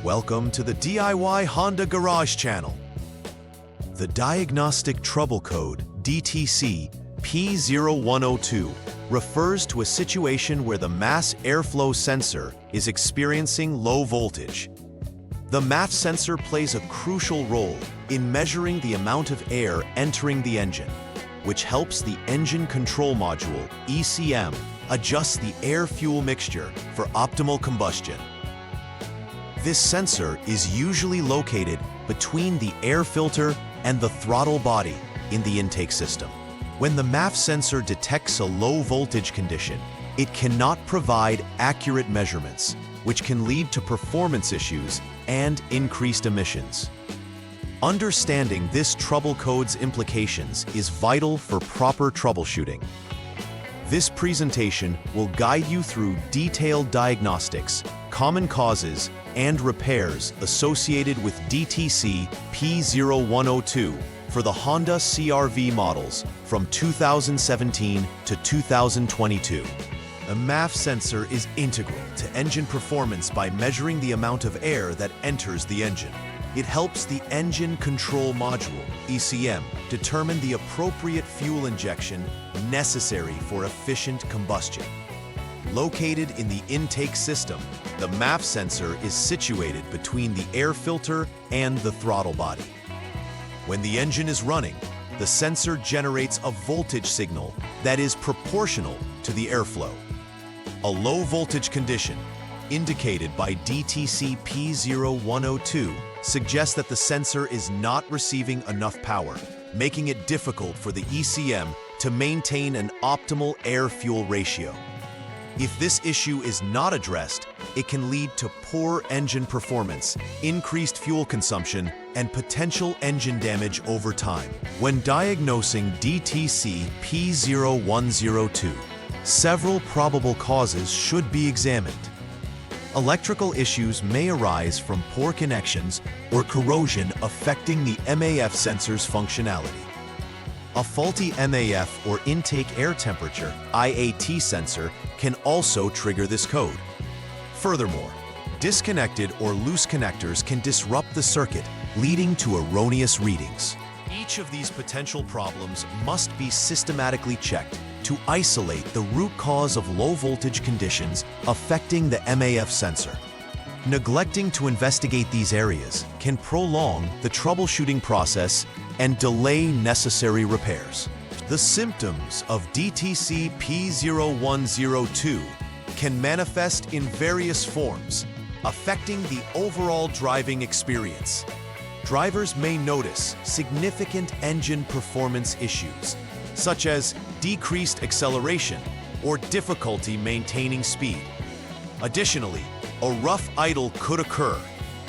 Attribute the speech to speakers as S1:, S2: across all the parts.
S1: Welcome to the DIY Honda Garage channel. The Diagnostic Trouble Code, DTC P0102, refers to a situation where the mass airflow sensor is experiencing low voltage. The MAF sensor plays a crucial role in measuring the amount of air entering the engine, which helps the Engine Control Module, ECM, adjust the air-fuel mixture for optimal combustion. This sensor is usually located between the air filter and the throttle body in the intake system. When the MAF sensor detects a low voltage condition, it cannot provide accurate measurements, which can lead to performance issues and increased emissions. Understanding this trouble code's implications is vital for proper troubleshooting. This presentation will guide you through detailed diagnostics, common causes, and repairs associated with DTC P0102 for the Honda CRV models from 2017 to 2022. A MAF sensor is integral to engine performance by measuring the amount of air that enters the engine. It helps the Engine Control Module, ECM, determine the appropriate fuel injection necessary for efficient combustion. Located in the intake system, the MAF sensor is situated between the air filter and the throttle body. When the engine is running, the sensor generates a voltage signal that is proportional to the airflow. A low voltage condition, indicated by DTC P0102, suggests that the sensor is not receiving enough power, making it difficult for the ECM to maintain an optimal air-fuel ratio. If this issue is not addressed, it can lead to poor engine performance, increased fuel consumption, and potential engine damage over time. When diagnosing DTC P0102, several probable causes should be examined. Electrical issues may arise from poor connections or corrosion affecting the MAF sensor's functionality. A faulty MAF or intake air temperature (IAT) sensor can also trigger this code. Furthermore, disconnected or loose connectors can disrupt the circuit, leading to erroneous readings. Each of these potential problems must be systematically checked to isolate the root cause of low voltage conditions affecting the MAF sensor. Neglecting to investigate these areas can prolong the troubleshooting process and delay necessary repairs. The symptoms of DTC P0102 can manifest in various forms, affecting the overall driving experience. Drivers may notice significant engine performance issues, such as decreased acceleration or difficulty maintaining speed. Additionally, a rough idle could occur,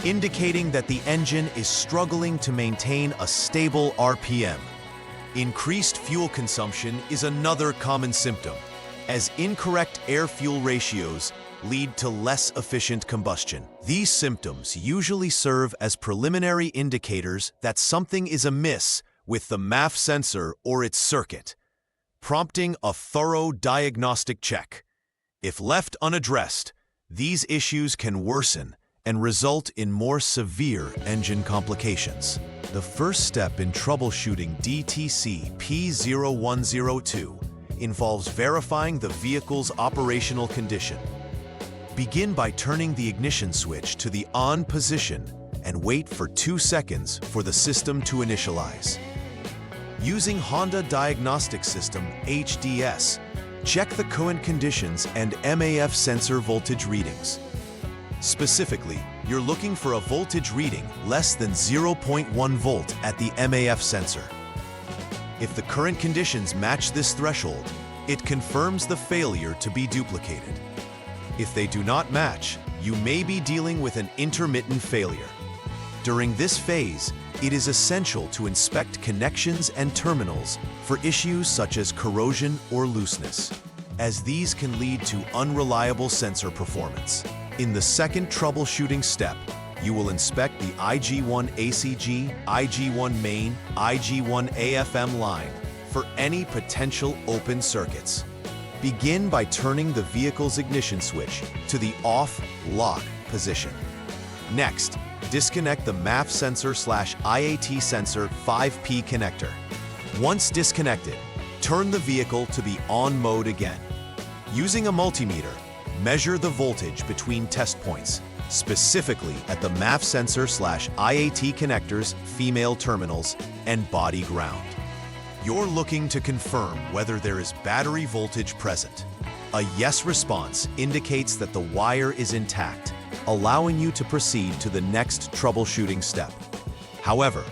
S1: indicating that the engine is struggling to maintain a stable RPM. Increased fuel consumption is another common symptom, as incorrect air-fuel ratios lead to less efficient combustion. These symptoms usually serve as preliminary indicators that something is amiss with the MAF sensor or its circuit, prompting a thorough diagnostic check. If left unaddressed, these issues can worsen and result in more severe engine complications. The first step in troubleshooting DTC P0102 involves verifying the vehicle's operational condition. Begin by turning the ignition switch to the on position and wait for 2 seconds for the system to initialize. Using Honda Diagnostic System HDS, check the current conditions and MAF sensor voltage readings. Specifically, you're looking for a voltage reading less than 0.1 volt at the MAF sensor. If the current conditions match this threshold, it confirms the failure to be duplicated. If they do not match, you may be dealing with an intermittent failure. During this phase, it is essential to inspect connections and terminals for issues such as corrosion or looseness, as these can lead to unreliable sensor performance. In the second troubleshooting step, you will inspect the IG1 ACG, IG1 main, IG1 AFM line for any potential open circuits. Begin by turning the vehicle's ignition switch to the off/lock position. Next, disconnect the MAF sensor/IAT sensor 5P connector. Once disconnected, turn the vehicle to the on mode again. Using a multimeter, measure the voltage between test points, specifically at the MAF sensor/IAT connectors, female terminals, and body ground. You're looking to confirm whether there is battery voltage present. A yes response indicates that the wire is intact, allowing you to proceed to the next troubleshooting step. However,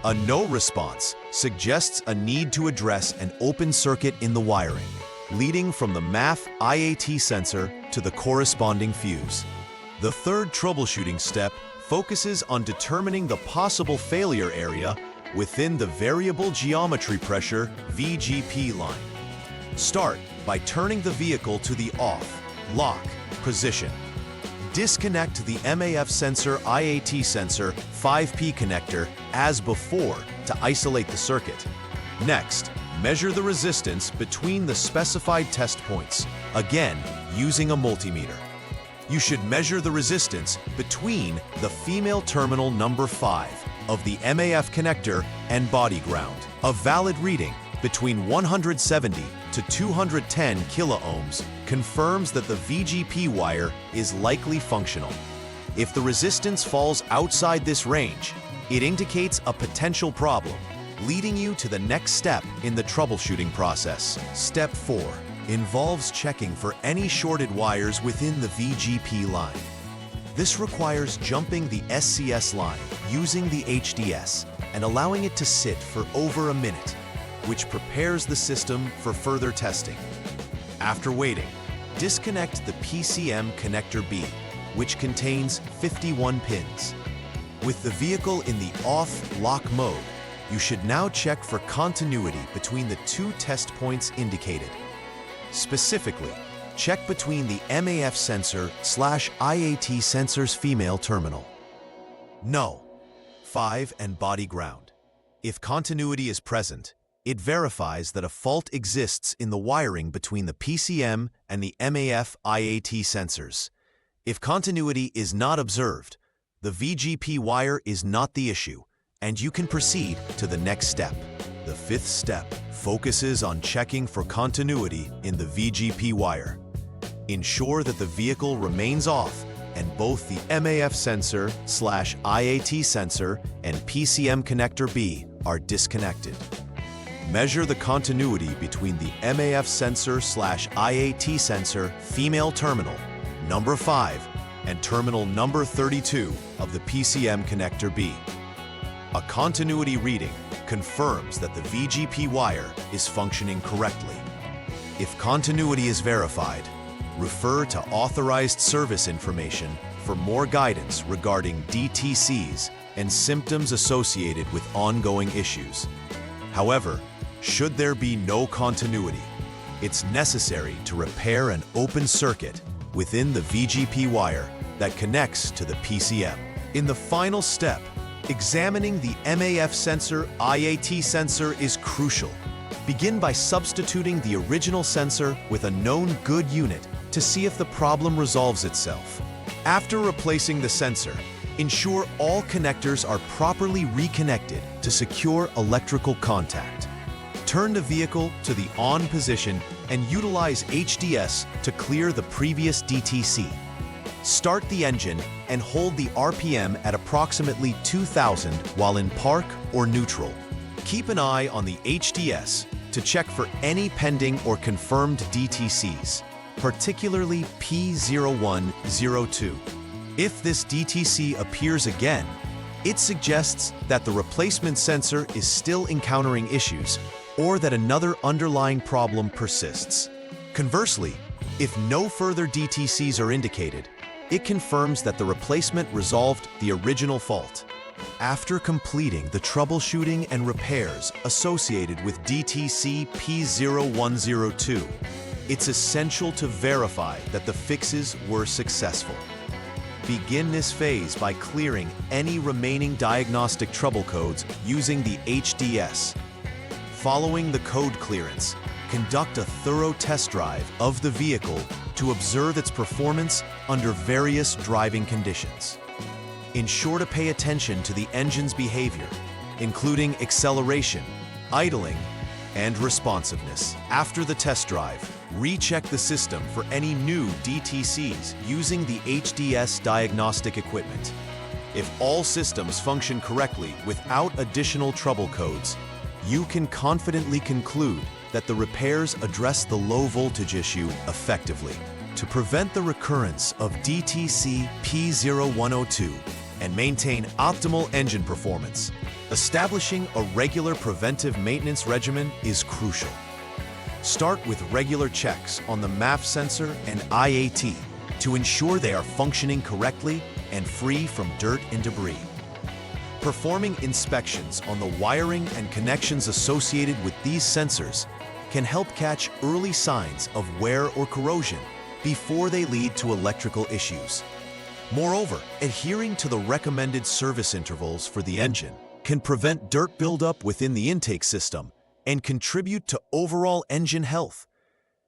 S1: a no response suggests a need to address an open circuit in the wiring, leading from the MAF IAT sensor to the corresponding fuse. The third troubleshooting step focuses on determining the possible failure area within the variable geometry pressure VGP line. Start by turning the vehicle to the off, lock position. Disconnect the MAF sensor IAT sensor 5P connector as before to isolate the circuit. Next, measure the resistance between the specified test points, again using a multimeter. You should measure the resistance between the female terminal number 5 of the MAF connector and body ground. A valid reading between 170 to 210 kiloohms confirms that the VGP wire is likely functional. If the resistance falls outside this range, it indicates a potential problem, leading you to the next step in the troubleshooting process. Step 4 involves checking for any shorted wires within the VGP line. This requires jumping the SCS line using the HDS and allowing it to sit for over a minute, which prepares the system for further testing. After waiting, disconnect the PCM connector B, which contains 51 pins. With the vehicle in the off-lock mode, you should now check for continuity between the two test points indicated. Specifically, check between the MAF sensor/IAT sensor's female terminal. No. 5 and body ground. If continuity is present, it verifies that a fault exists in the wiring between the PCM and the MAF IAT sensors. If continuity is not observed, the VGP wire is not the issue, and you can proceed to the next step. The fifth step focuses on checking for continuity in the VGP wire. Ensure that the vehicle remains off and both the MAF sensor/IAT sensor and PCM connector B are disconnected. Measure the continuity between the MAF sensor/IAT sensor female terminal number 5 and terminal number 32 of the PCM connector B. A continuity reading confirms that the VGP wire is functioning correctly. If continuity is verified, refer to authorized service information for more guidance regarding DTCs and symptoms associated with ongoing issues. However, should there be no continuity, it's necessary to repair an open circuit within the VGP wire that connects to the PCM. In the final step, examining the MAF sensor/IAT sensor is crucial. Begin by substituting the original sensor with a known good unit to see if the problem resolves itself. After replacing the sensor, ensure all connectors are properly reconnected to secure electrical contact. Turn the vehicle to the on position and utilize HDS to clear the previous DTC. Start the engine and hold the RPM at approximately 2,000 while in park or neutral. Keep an eye on the HDS to check for any pending or confirmed DTCs, particularly P0102. If this DTC appears again, it suggests that the replacement sensor is still encountering issues or that another underlying problem persists. Conversely, if no further DTCs are indicated, it confirms that the replacement resolved the original fault. After completing the troubleshooting and repairs associated with DTC P0102, it's essential to verify that the fixes were successful. Begin this phase by clearing any remaining diagnostic trouble codes using the HDS. Following the code clearance, conduct a thorough test drive of the vehicle to observe its performance under various driving conditions. ensure to pay attention to the engine's behavior, including acceleration, idling, and responsiveness. After the test drive, recheck the system for any new DTCs using the HDS diagnostic equipment. If all systems function correctly without additional trouble codes, you can confidently conclude that the repairs address the low voltage issue effectively. To prevent the recurrence of DTC P0102 and maintain optimal engine performance, establishing a regular preventive maintenance regimen is crucial. Start with regular checks on the MAF sensor and IAT to ensure they are functioning correctly and free from dirt and debris. Performing inspections on the wiring and connections associated with these sensors can help catch early signs of wear or corrosion before they lead to electrical issues. Moreover, adhering to the recommended service intervals for the engine can prevent dirt buildup within the intake system and contribute to overall engine health.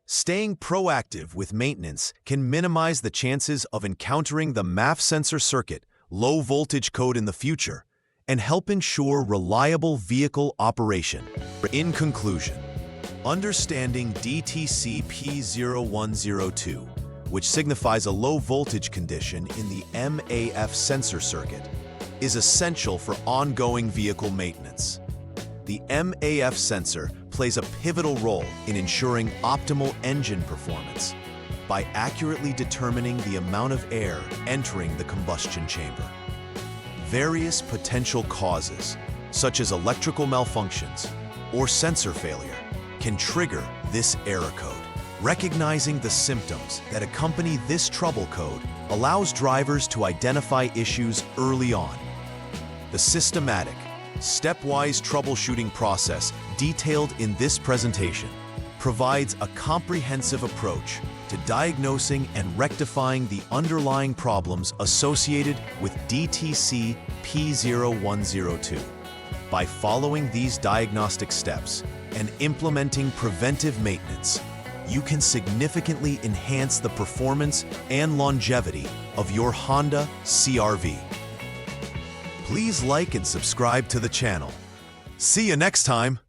S1: Staying proactive with maintenance can minimize the chances of encountering the MAF sensor circuit low voltage code in the future and help ensure reliable vehicle operation. In conclusion, understanding DTC P0102, which signifies a low voltage condition in the MAF sensor circuit, is essential for ongoing vehicle maintenance. The MAF sensor plays a pivotal role in ensuring optimal engine performance by accurately determining the amount of air entering the combustion chamber. Various potential causes, such as electrical malfunctions or sensor failure, can trigger this error code. Recognizing the symptoms that accompany this trouble code allows drivers to identify issues early on. The systematic, stepwise troubleshooting process detailed in this presentation provides a comprehensive approach to diagnosing and rectifying the underlying problems associated with DTC P0102. By following these diagnostic steps and implementing preventive maintenance, you can significantly enhance the performance and longevity of your Honda CRV. Please like and subscribe to the channel. See you next time.